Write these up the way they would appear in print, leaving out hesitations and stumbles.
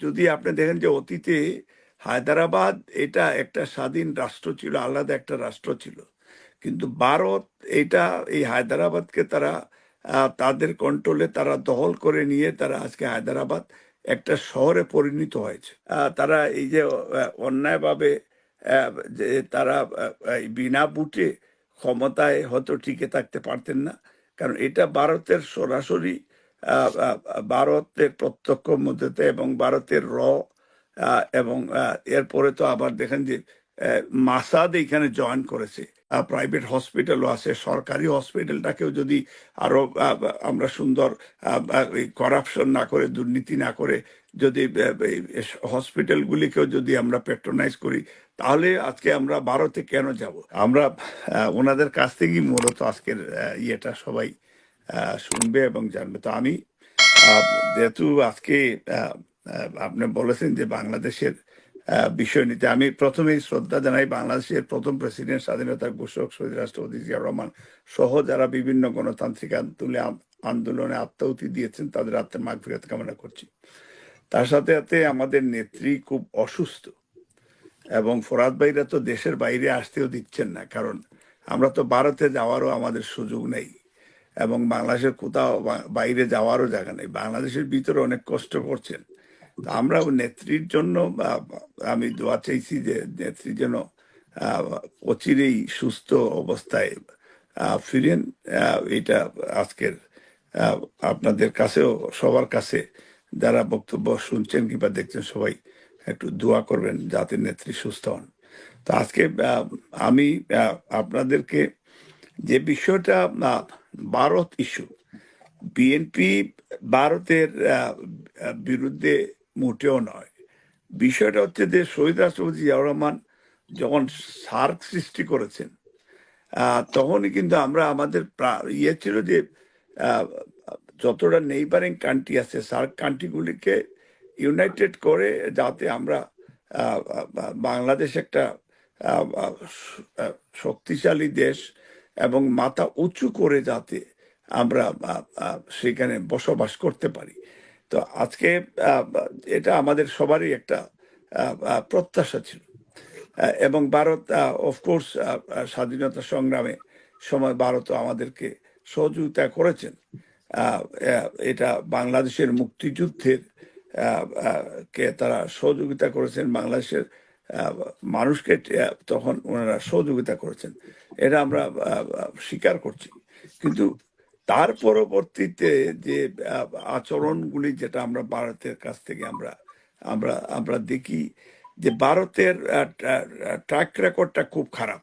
যদি আপনি দেখেন যে অতীতে হায়দ্রাবাদ এটা একটা স্বাধীন রাষ্ট্র ছিল, আলাদা একটা রাষ্ট্র ছিল। কিন্তু ভারত এটা এই হায়দ্রাবাদকে তারা তাদের কন্ট্রোলে তারা দখল করে নিয়ে তারা আজকে হায়দ্রাবাদ একটা শহরে পরিণত হয়েছে। তারা এই যে অন্যায়ভাবে যে তারা এই বিনা বুটে ক্ষমতায় হয়তো টিকে থাকতে পারতেন না, কারণ এটা ভারতের সরাসরি ভারতের প্রত্যক্ষ মধ্যে এবং ভারতের এবং এরপরে তো আবার দেখেন যে মাসাদ এখানে জয়েন করেছে। প্রাইভেট হসপিটালও আছে, সরকারি হসপিটালটাকেও যদি আরো আমরা সুন্দর করাপশন না করে, দুর্নীতি না করে যদি হসপিটালগুলিকেও যদি আমরা প্যাট্রোনাইজ করি, তাহলে আজকে আমরা ভারতে কেন যাব? আমরা ওনাদের কাছ থেকেই মূলত আজকের ইয়েটা সবাই শুনবে এবং জানবে। তো আমি যেহেতু আজকে আপনি বলেছেন যে বাংলাদেশের বিষয় নিতে, আমি প্রথমেই শ্রদ্ধা জানাই বাংলাদেশের প্রথম প্রেসিডেন্ট, স্বাধীনতার ঘোষক শহীদ রাষ্ট্রপতি জিয়া রহমান সহ যারা বিভিন্ন গণতান্ত্রিক আন্দোলনে আত্মাহুতি দিয়েছেন, তাদের আত্মার মাগফিরাত কামনা করছি। তার সাথে সাথে আমাদের নেত্রী খুব অসুস্থ, এবং ফরহাদ ভাইরা তো দেশের বাইরে আসতেও দিচ্ছেন না, কারণ আমরা তো ভারতে যাওয়ারও আমাদের সুযোগ নেই এবং বাংলাদেশের কোথাও বাইরে যাওয়ারও জায়গা নেই। বাংলাদেশের ভিতরে অনেক কষ্ট করছেন। তো আমরা নেত্রীর জন্য আমি দোয়া চাইছি যে নেত্রী যেন অচিরেই সুস্থ অবস্থায় ফিরেন। এটা আজকের আপনাদের কাছেও, সবার কাছে যারা বক্তব্য শুনছেন কিংবা দেখছেন, সবাই একটু দোয়া করবেন যাতে নেত্রী সুস্থ হন। তো আজকে আমি আপনাদেরকে যে বিষয়টা ভারত ইস্যু, বিএনপি ভারতের বিরুদ্ধে মোটেও নয়। বিষয়টা হচ্ছে যে শহীদ রাষ্ট্রপতি জিয়াউর রহমান যখন সার্ক সৃষ্টি করেছেন, তখনই কিন্তু আমরা আমাদের ইয়ে ছিল যে যতটা নেইবারিং কান্ট্রি আছে সার্ক কান্ট্রিগুলিকে ইউনাইটেড করে যাতে আমরা বাংলাদেশ একটা শক্তিশালী দেশ এবং মাথা উঁচু করে যাতে আমরা সেখানে বসবাস করতে পারি। তো আজকে এটা আমাদের সবারই একটা প্রত্যাশা ছিল, এবং ভারত অফকোর্স স্বাধীনতা সংগ্রামে সময় ভারতও আমাদেরকে সহযোগিতা করেছেন। এটা বাংলাদেশের মুক্তিযুদ্ধের কে তারা সহযোগিতা করেছেন, বাংলাদেশের মানুষকে তখন ওনারা সহযোগিতা করেছেন, এটা আমরা স্বীকার করছি। কিন্তু তার পরবর্তীতে যে আচরণগুলি যেটা আমরা ভারতের কাছ থেকে আমরা আমরা আমরা দেখি যে ভারতের ট্র্যাক রেকর্ডটা খুব খারাপ।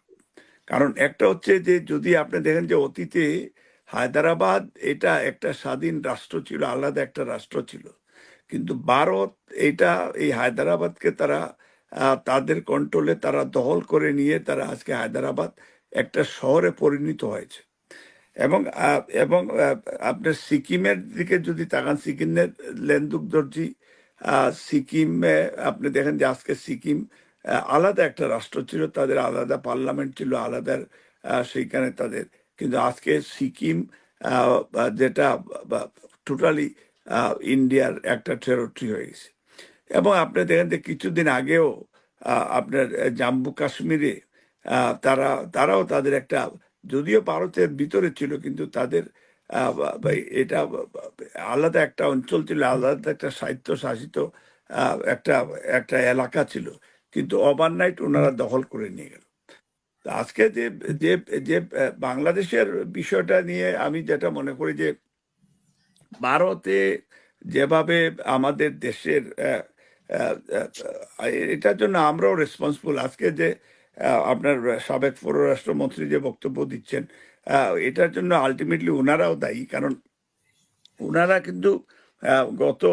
কারণ একটা হচ্ছে যে যদি আপনি দেখেন যে অতীতে হায়দ্রাবাদ এটা একটা স্বাধীন রাষ্ট্র ছিল, আলাদা একটা রাষ্ট্র ছিল। কিন্তু ভারত এটা এই হায়দ্রাবাদকে তারা তাদের কন্ট্রোলে তারা দখল করে নিয়ে তারা আজকে হায়দ্রাবাদ একটা শহরে পরিণত হয়েছে। এবং এবং আপনার সিকিমের দিকে যদি তাকান, সিকিমের লেন্দুক দর্জি সিকিমে আপনি দেখেন যে আজকে সিকিম আলাদা একটা রাষ্ট্র ছিল, তাদের আলাদা পার্লামেন্ট ছিল, আলাদা সেইখানে তাদের, কিন্তু আজকে সিকিম যেটা টোটালি ইন্ডিয়ার একটা টেরিটরি হয়ে গেছে। এবং আপনি দেখেন যে কিছুদিন আগেও আপনার জম্মু কাশ্মীরে তারাও তাদের একটা, যদিও ভারতের ভিতরে ছিল, কিন্তু তাদের এটা আলাদা একটা অঞ্চল ছিল, আলাদা একটা সাহিত্য শাসিত একটা একটা এলাকা ছিল, কিন্তু ওভারনাইট ওনারা দখল করে নিয়ে গেল। আজকে যে যে যে বাংলাদেশের বিষয়টা নিয়ে আমি যেটা মনে করি যে ভারতে যেভাবে আমাদের দেশের এটার জন্য আমরাও রেসপন্সিবল। আজকে যে আপনার সাবেক পররাষ্ট্রমন্ত্রী যে বক্তব্য দিচ্ছেন, এটার জন্য আলটিমেটলি ওনারাও দায়ী, কারণ ওনারা কিন্তু গত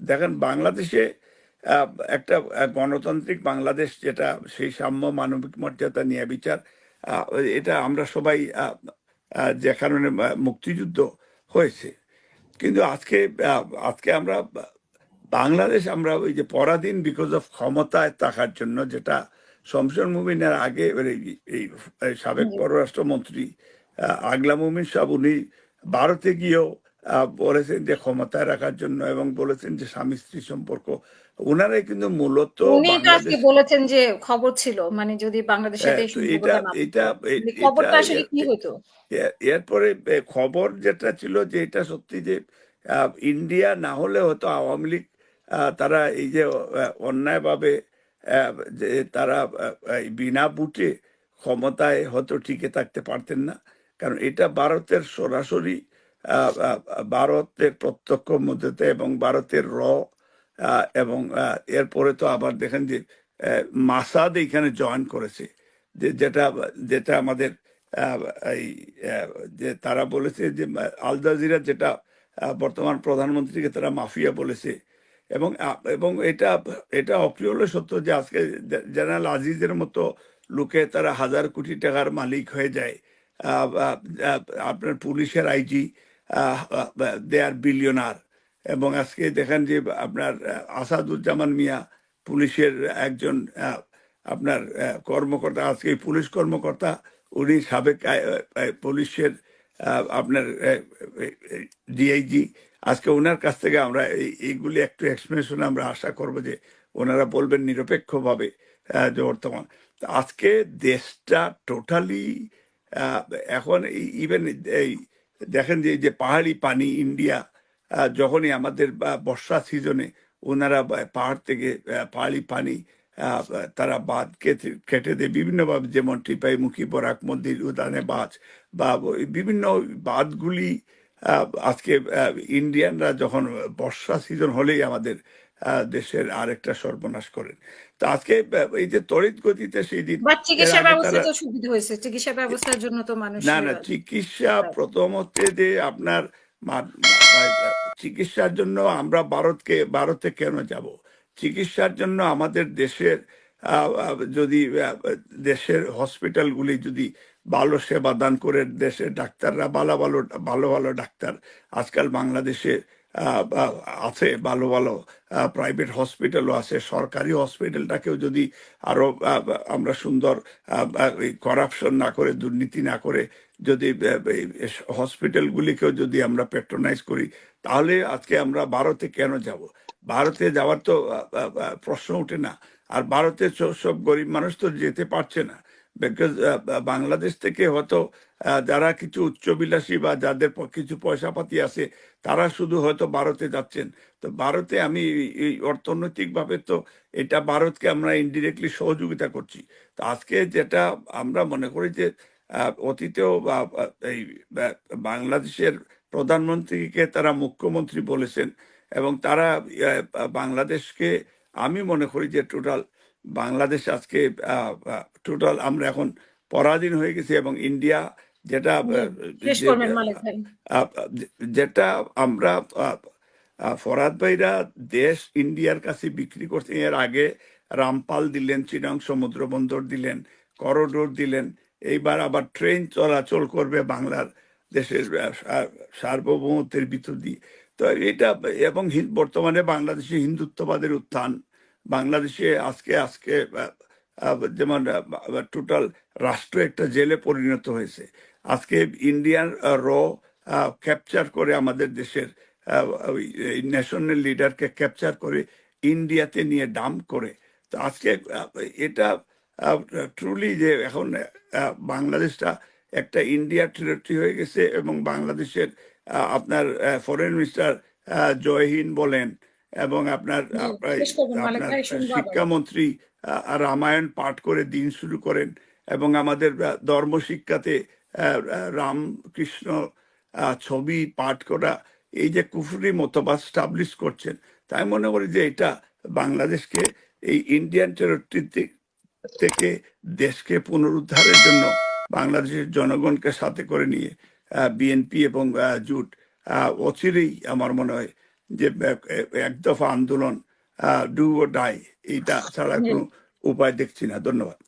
দেখেন বাংলাদেশে একটা গণতান্ত্রিক বাংলাদেশ যেটা, সেই সাম্য, মানবিক মর্যাদা, ন্যায় বিচার, এটা আমরা সবাই যে কারণে মুক্তিযুদ্ধ হয়েছে। কিন্তু আজকে আজকে আমরা বাংলাদেশ আমরা ওই যে পরাধীন বিকজ অফ ক্ষমতায় থাকার জন্য, যেটা শমশের মুমিনের আগে এই সাবেক পররাষ্ট্রমন্ত্রী আগলা মুমিন সাহেব উনি ভারতে গিয়েও বলেছেন যে ক্ষমতায় রাখার জন্য, এবং বলেছেন যে স্বামী স্ত্রী সম্পর্ক। ওনারাই কিন্তু মূলত উনি তো আজকে বাংলাদেশ। বলেছেন যে খবর ছিল, মানে যদি বাংলাদেশের হ্যাঁ, এই তো এটা সম্পর্কটা না এটা থাকতো, এ- মানে এটা খবরটা আসলে এর কি হইতো? এরপরে খবর যেটা ছিল যে এটা সত্যি যে ইন্ডিয়া না হলে হয়তো আওয়ামী লীগ তারা এই যে অন্যায়ভাবে আহ, যে তারা এই বিনা বুটে ক্ষমতায় হয়তো টিকে থাকতে পারতেন না। কারণ এটা ভারতের সরাসরি ভারতের প্রত্যক্ষ মধ্যে এবং ভারতের এবং এরপরে তো আবার দেখেন যে মাসাদ এখানে জয়েন করেছে, যে যেটা যেটা আমাদের আহ, এই আহ, যে তারা বলেছে যে আল জাজিরা যেটা বর্তমান প্রধানমন্ত্রীকে তারা মাফিয়া বলেছে। এবং এটা এটা অপ্রিয় হলে সত্য যে আজকে জেনারেল আজিজের মতো লোকে তারা হাজার কোটি টাকার মালিক হয়ে যায়। আহ, আহ, আহ, আপনার পুলিশের আইজি দে আর বিলিয়নার। এবং আজকে দেখেন যে আপনার আসাদুজ্জামান মিয়া পুলিশের একজন আপনার কর্মকর্তা, আজকে পুলিশ কর্মকর্তা, উনি সাবেক পুলিশের আপনার ডিআইজি। আজকে ওনার কাছ থেকে আমরা এইগুলি একটু এক্সপ্লেনেশন আমরা আশা করব যে ওনারা বলবেন নিরপেক্ষভাবে যে বর্তমান। তো আজকে দেশটা টোটালি এখন ইভেন এই দেখেন যে যে পাহাড়ি পানি ইন্ডিয়া যখনই আমাদের বর্ষা সিজনে ওনারা পাহাড় থেকে পাহাড়ি পানি আহ, তারা বাঁধ কেটে কেটে দেয় বিভিন্নভাবে, যেমন টিপাইমুখী, বরাক মন্দির, উদানে বাঁধ বা ওই বিভিন্ন বাঁধগুলি আজকে ইন্ডিয়ানরা যখন বর্ষা সিজন হলেই আমাদের দেশের আরেকটা সর্বনাশ করেন। তো আজকে এই যে তড়িৎ গতিতে সেই দিন বা এর চিকিৎসা আগে ব্যবস্থা তারা তো সুবিধা হয়েছে, চিকিৎসা ব্যবস্থার জন্য তো না মানুষের না চিকিৎসা প্রথমতে যে আপনার চিকিৎসার জন্য আমরা ভারতে কেন যাব? চিকিৎসার জন্য আমাদের দেশের যদি দেশের হসপিটালগুলি যদি ভালো সেবা দান করে, দেশের ডাক্তাররা ভালো ভালো ভালো ভালো ডাক্তার আজকাল বাংলাদেশে আছে, ভালো ভালো প্রাইভেট হসপিটালও আছে। সরকারি হসপিটালটাকেও যদি আরো আমরা সুন্দর করাপশন না করে, দুর্নীতি না করে যদি হসপিটালগুলিকেও যদি আমরা প্যাট্রোনাইজ করি, তাহলে আজকে আমরা ভারতে কেন যাব? ভারতে যাওয়ার তো প্রশ্ন ওঠে না। আর ভারতের সব গরিব মানুষ তো যেতে পারছে না, বিকজ বাংলাদেশ থেকে হয়তো যারা কিছু উচ্চবিলাসী বা যাদের কিছু পয়সা পাতি আছে তারা শুধু হয়তো ভারতে যাচ্ছেন। তো ভারতে আমি এই অর্থনৈতিকভাবে তো এটা ভারতকে আমরা ইনডিরেক্টলি সহযোগিতা করছি। তো আজকে যেটা আমরা মনে করি যে অতীতেও এই বাংলাদেশের প্রধানমন্ত্রীকে তারা মুখ্যমন্ত্রী বলেছেন, এবং তারা বাংলাদেশকে, আমি মনে করি যে টোটাল বাংলাদেশ আজকে টোটাল আমরা এখন পরাধীন হয়ে গেছি। এবং ইন্ডিয়া যেটা জি, শেষ যে করবেন মালিক ভাই। আহ, যেটা আমরা ফরহাদ ভাইরা দেশ ইন্ডিয়ার কাছে বিক্রি করছে। এর আগে রামপাল দিলেন, চিরাং সমুদ্র বন্দর দিলেন, করিডোর দিলেন, এইবার আবার ট্রেন চলাচল করবে বাংলার দেশের সার্বভৌমত্বের ভিতর দিয়ে। তো এটা এবং বর্তমানে বাংলাদেশে হিন্দুত্ববাদের উত্থান, বাংলাদেশে আজকে আজকে যেমন টোটাল রাষ্ট্র একটা জেলে পরিণত হয়েছে। আজকে ইন্ডিয়ান র ক্যাপচার করে আমাদের দেশের ন্যাশনাল লিডারকে ক্যাপচার করে ইন্ডিয়াতে নিয়ে ডাম্প করে। তো আজকে এটা ট্রুলি যে এখন বাংলাদেশটা একটা ইন্ডিয়া টেরিটরি হয়ে গেছে। এবং বাংলাদেশের আপনার ফরেন মিনিস্টার জয়হীন বলেন, এবং আপনার জি, শেষ করবেন মালিক আপনার ভাই, শুনবো আবার। শিক্ষামন্ত্রী রামায়ণ পাঠ করে দিন শুরু করেন, এবং আমাদের ধর্মশিক্ষাতে রামকৃষ্ণ ছবি পাঠ করা, এই যে কুফরি মতবাদ স্টাবলিশ করছেন। তাই মনে করি যে এটা বাংলাদেশকে এই ইন্ডিয়ান টেরিটরি থেকে দেশকে পুনরুদ্ধারের জন্য বাংলাদেশের জনগণকে সাথে করে নিয়ে বিএনপি এবং জোট অচিরেই আমার মনে হয় যে এক দফা আন্দোলন, ডু ও ডাই, এইটা ছাড়া জি। কোনো উপায় দেখছি না। ধন্যবাদ।